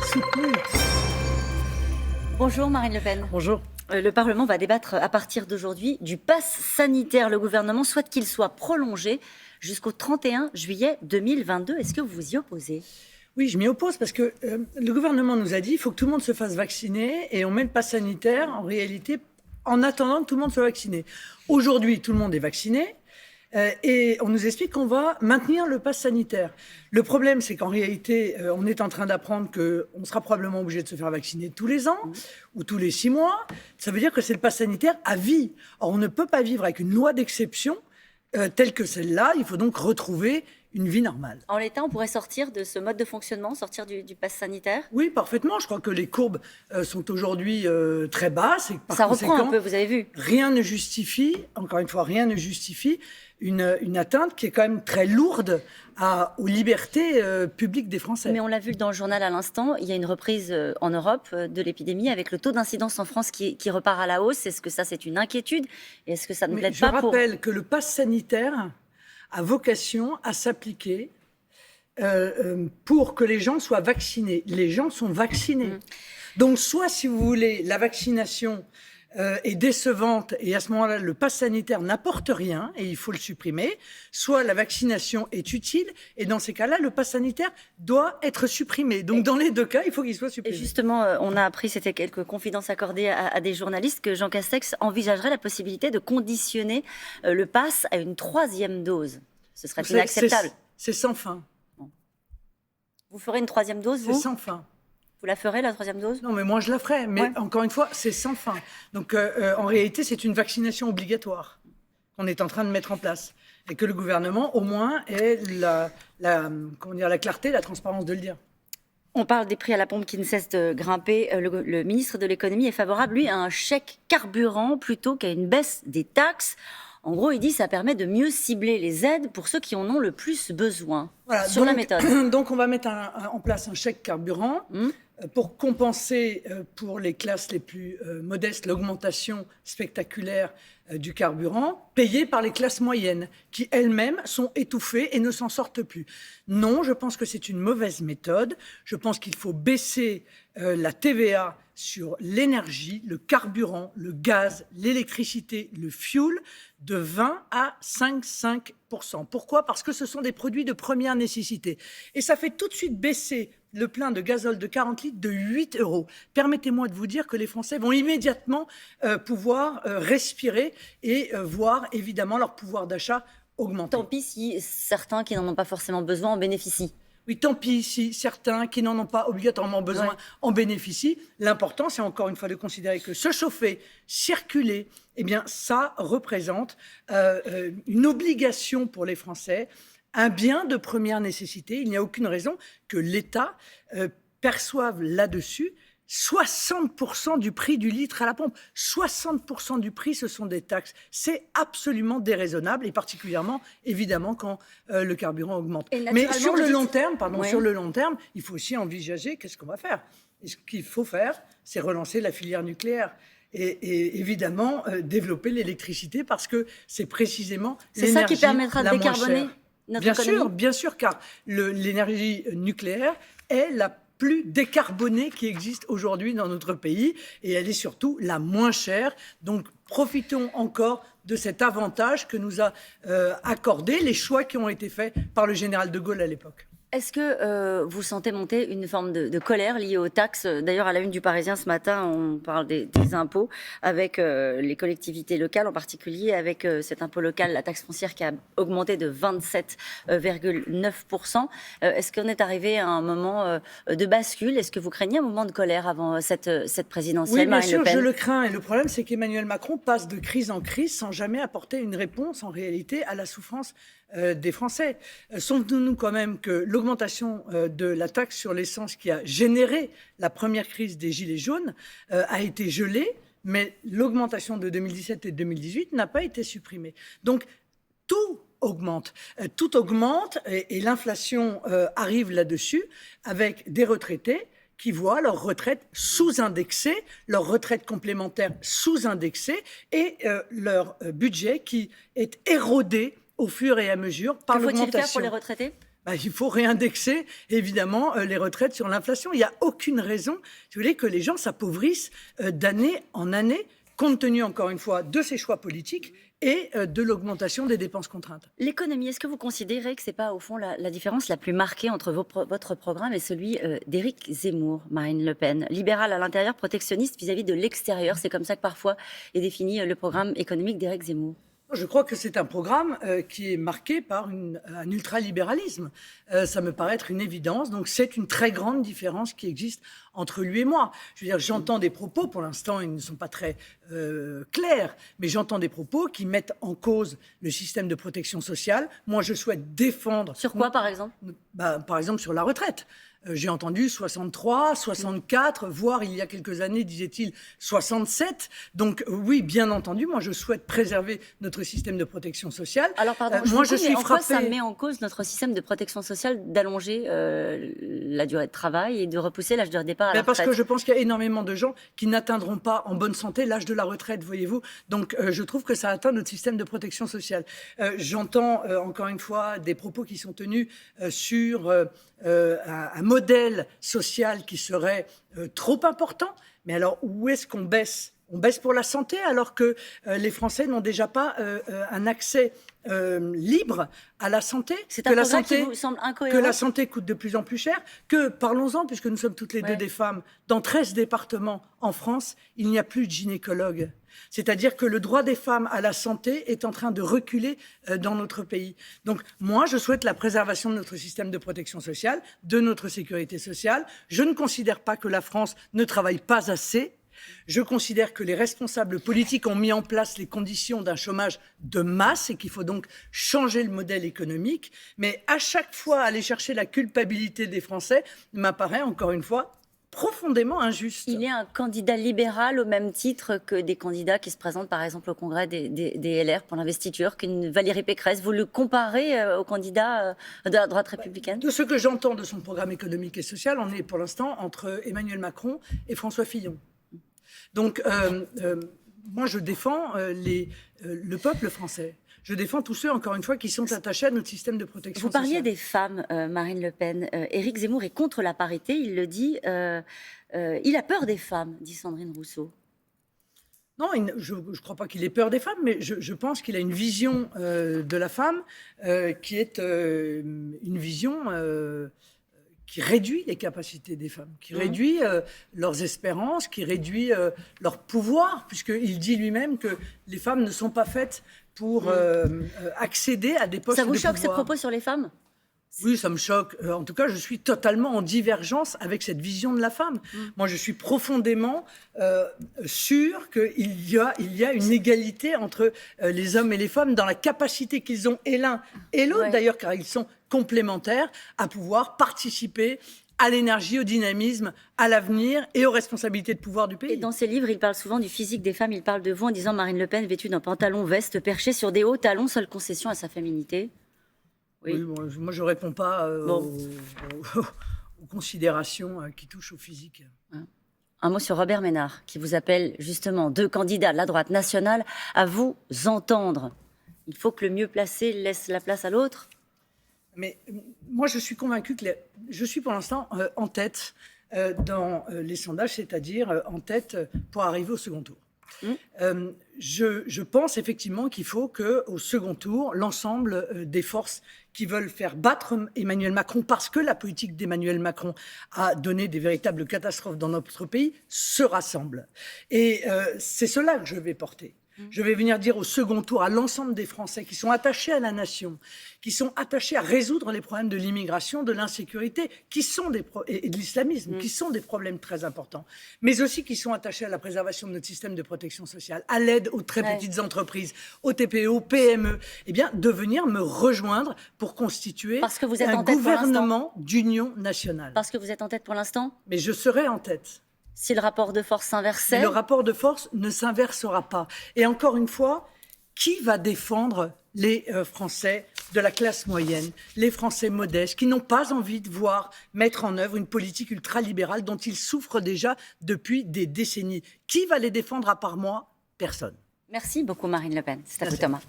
soutenu. Bonjour Marine Le Pen. Bonjour. Le Parlement va débattre à partir d'aujourd'hui du pass sanitaire. Le gouvernement souhaite qu'il soit prolongé jusqu'au 31 juillet 2022. Est-ce que vous vous y opposez ? Oui, je m'y oppose parce que le gouvernement nous a dit qu'il faut que tout le monde se fasse vacciner et on met le pass sanitaire en réalité en attendant que tout le monde soit vacciné. Aujourd'hui, tout le monde est vacciné. Et on nous explique qu'on va maintenir le pass sanitaire. Le problème, c'est qu'en réalité, on est en train d'apprendre qu'on sera probablement obligé de se faire vacciner tous les ans ou tous les 6 mois. Ça veut dire que c'est le pass sanitaire à vie. Or, on ne peut pas vivre avec une loi d'exception telle que celle-là. Il faut donc retrouver une vie normale. En l'état, on pourrait sortir de ce mode de fonctionnement, sortir du pass sanitaire ? Oui, parfaitement. Je crois que les courbes sont aujourd'hui très basses. Et par Ça reprend un peu, vous avez vu. Rien ne justifie, encore une fois, rien ne justifie une atteinte qui est quand même très lourde aux libertés publiques des Français. Mais on l'a vu dans le journal à l'instant, il y a une reprise en Europe de l'épidémie avec le taux d'incidence en France qui repart à la hausse. Est-ce que ça, c'est une inquiétude ? Et est-ce que ça ne plaide pas pour... Je rappelle que le pass sanitaire a vocation à s'appliquer pour que les gens soient vaccinés. Les gens sont vaccinés. Donc, soit, si vous voulez, la vaccination est décevante et à ce moment-là, le pass sanitaire n'apporte rien et il faut le supprimer, soit la vaccination est utile et dans ces cas-là, le pass sanitaire doit être supprimé. Donc, dans les deux cas, il faut qu'il soit supprimé. Et justement, on a appris, c'était quelques confidences accordées à des journalistes, que Jean Castex envisagerait la possibilité de conditionner le pass à une 3e dose. Ce serait inacceptable. C'est sans fin. Vous ferez une 3e dose, vous ? C'est sans fin. Vous la ferez, la 3e dose ? Non, mais moi, je la ferai. Mais encore une fois, c'est sans fin. Donc, en réalité, c'est une vaccination obligatoire qu'on est en train de mettre en place. Et que le gouvernement, au moins, ait la clarté, la transparence de le dire. On parle des prix à la pompe qui ne cessent de grimper. Le ministre de l'économie est favorable, lui, à un chèque carburant plutôt qu'à une baisse des taxes. En gros, il dit que ça permet de mieux cibler les aides pour ceux qui en ont le plus besoin. Voilà, sur la méthode. Donc, on va mettre en place un chèque carburant pour compenser pour les classes les plus modestes l'augmentation spectaculaire du carburant, payé par les classes moyennes, qui elles-mêmes sont étouffées et ne s'en sortent plus. Non, je pense que c'est une mauvaise méthode. Je pense qu'il faut baisser la TVA sur l'énergie, le carburant, le gaz, l'électricité, le fioul, de 20 à 5,5%. Pourquoi ? Parce que ce sont des produits de première nécessité. Et ça fait tout de suite baisser le plein de gazole de 40 litres de 8 €. Permettez-moi de vous dire que les Français vont immédiatement pouvoir respirer et voir évidemment leur pouvoir d'achat augmenter. Tant pis si certains qui n'en ont pas forcément besoin en bénéficient. Oui, tant pis si certains qui n'en ont pas obligatoirement besoin en bénéficient. L'important, c'est encore une fois de considérer que se chauffer, circuler, eh bien, ça représente une obligation pour les Français, un bien de première nécessité. Il n'y a aucune raison que l'État perçoive là-dessus 60% du prix du litre à la pompe. 60% du prix, ce sont des taxes. C'est absolument déraisonnable, et particulièrement, évidemment, quand le carburant augmente. Mais sur le long terme, sur le long terme, il faut aussi envisager qu'est-ce qu'on va faire. Et ce qu'il faut faire, c'est relancer la filière nucléaire. Et évidemment, développer l'électricité, parce que c'est précisément l'énergie la moins chère. C'est ça qui permettra de décarboner notre économie ? Bien sûr, car l'énergie nucléaire est la plus décarbonée qui existe aujourd'hui dans notre pays, et elle est surtout la moins chère. Donc, profitons encore de cet avantage que nous a accordé les choix qui ont été faits par le général de Gaulle à l'époque. Est-ce que vous sentez monter une forme de colère liée aux taxes ? D'ailleurs, à la une du Parisien ce matin, on parle des impôts avec les collectivités locales, en particulier avec cet impôt local, la taxe foncière qui a augmenté de 27,9%. Est-ce qu'on est arrivé à un moment de bascule ? Est-ce que vous craignez un moment de colère avant cette présidentielle ? Oui, bien Marine sûr, Le Pen ? je le crains. Et le problème, c'est qu'Emmanuel Macron passe de crise en crise sans jamais apporter une réponse, en réalité, à la souffrance des Français. Souvenons-nous quand même que l'augmentation de la taxe sur l'essence qui a généré la première crise des Gilets jaunes a été gelée, mais l'augmentation de 2017 et 2018 n'a pas été supprimée. Donc, tout augmente. Tout augmente et l'inflation arrive là-dessus avec des retraités qui voient leur retraite sous-indexée, leur retraite complémentaire sous-indexée et leur budget qui est érodé au fur et à mesure par l'augmentation. Que faut-il faire pour les retraités ? il faut réindexer, évidemment, les retraites sur l'inflation. Il n'y a aucune raison, si vous voulez, que les gens s'appauvrissent d'année en année, compte tenu, encore une fois, de ces choix politiques et de l'augmentation des dépenses contraintes. L'économie, est-ce que vous considérez que ce n'est pas, au fond, la différence la plus marquée entre votre programme et celui d'Éric Zemmour, Marine Le Pen? Libéral à l'intérieur, protectionniste vis-à-vis de l'extérieur. C'est comme ça que parfois est défini le programme économique d'Éric Zemmour. Je crois que c'est un programme qui est marqué par un ultralibéralisme. Ça me paraît être une évidence. Donc c'est une très grande différence qui existe entre lui et moi. Je veux dire, j'entends des propos, pour l'instant ils ne sont pas très clairs, mais j'entends des propos qui mettent en cause le système de protection sociale. Moi je souhaite défendre... Sur quoi par exemple ? Par exemple sur la retraite. J'ai entendu 63, 64, voire il y a quelques années, disait-il, 67. Donc oui, bien entendu, moi je souhaite préserver notre système de protection sociale. Alors pardon, je suis frappée. En quoi ça met en cause notre système de protection sociale d'allonger la durée de travail et de repousser l'âge de départ à la retraite ? Parce que je pense qu'il y a énormément de gens qui n'atteindront pas en bonne santé l'âge de la retraite, voyez-vous. Donc je trouve que ça atteint notre système de protection sociale. J'entends encore une fois des propos qui sont tenus sur un modèle social qui serait trop important. Mais alors, où est-ce qu'on baisse ? On baisse pour la santé alors que les Français n'ont déjà pas un accès libre à la santé. C'est un programme qui vous semble incohérent. Que la santé coûte de plus en plus cher. Que, parlons-en, puisque nous sommes toutes les deux des femmes, dans 13 départements en France, il n'y a plus de gynécologue. C'est-à-dire que le droit des femmes à la santé est en train de reculer dans notre pays. Donc moi, je souhaite la préservation de notre système de protection sociale, de notre sécurité sociale. Je ne considère pas que la France ne travaille pas assez. Je considère que les responsables politiques ont mis en place les conditions d'un chômage de masse et qu'il faut donc changer le modèle économique. Mais à chaque fois, aller chercher la culpabilité des Français m'apparaît, encore une fois, profondément injuste. Il est un candidat libéral au même titre que des candidats qui se présentent par exemple au congrès des LR pour l'investiture, qu'une Valérie Pécresse. Vous le comparez aux candidats de la droite républicaine ? De ce que j'entends de son programme économique et social, on est pour l'instant entre Emmanuel Macron et François Fillon. Donc moi je défends le peuple français. Je défends tous ceux, encore une fois, qui sont attachés à notre système de protection sociale. Vous parliez des femmes, Marine Le Pen. Éric Zemmour est contre la parité, il le dit. Il a peur des femmes, dit Sandrine Rousseau. Non, je ne crois pas qu'il ait peur des femmes, mais je pense qu'il a une vision de la femme qui est une vision qui réduit les capacités des femmes, qui réduit leurs espérances, qui réduit leur pouvoir, puisqu'il dit lui-même que les femmes ne sont pas faites pour accéder à des postes de pouvoir. Ça vous choque ces propos sur les femmes ? Oui, ça me choque. En tout cas, je suis totalement en divergence avec cette vision de la femme. Moi, je suis profondément sûr qu'il y a une égalité entre les hommes et les femmes dans la capacité qu'ils ont, et l'un et l'autre d'ailleurs, car ils sont complémentaires, à pouvoir participer à l'énergie, au dynamisme, à l'avenir et aux responsabilités de pouvoir du pays. Et dans ses livres, il parle souvent du physique des femmes. Il parle de vous en disant Marine Le Pen vêtue d'un pantalon veste perché sur des hauts talons, seule concession à sa féminité. Oui, moi je ne réponds pas aux considérations qui touchent au physique. Un mot sur Robert Ménard, qui vous appelle justement deux candidats de la droite nationale à vous entendre. Il faut que le mieux placé laisse la place à l'autre. Mais moi, je suis convaincue que je suis pour l'instant en tête dans les sondages, c'est-à-dire en tête pour arriver au second tour. Je pense effectivement qu'il faut qu'au second tour, l'ensemble des forces qui veulent faire battre Emmanuel Macron, parce que la politique d'Emmanuel Macron a donné des véritables catastrophes dans notre pays, se rassemblent. Et c'est cela que je vais porter. Je vais venir dire au second tour à l'ensemble des Français qui sont attachés à la nation, qui sont attachés à résoudre les problèmes de l'immigration, de l'insécurité, et de l'islamisme, qui sont des problèmes très importants, mais aussi qui sont attachés à la préservation de notre système de protection sociale, à l'aide aux très petites entreprises, aux TPE, aux PME, eh bien, de venir me rejoindre pour constituer un gouvernement d'union nationale. Parce que vous êtes en tête pour l'instant ? Mais je serai en tête. Si le rapport de force s'inversait ? Le rapport de force ne s'inversera pas. Et encore une fois, qui va défendre les Français de la classe moyenne, les Français modestes, qui n'ont pas envie de voir mettre en œuvre une politique ultralibérale dont ils souffrent déjà depuis des décennies ? Qui va les défendre à part moi ? Personne. Merci beaucoup Marine Le Pen. C'est à vous Thomas.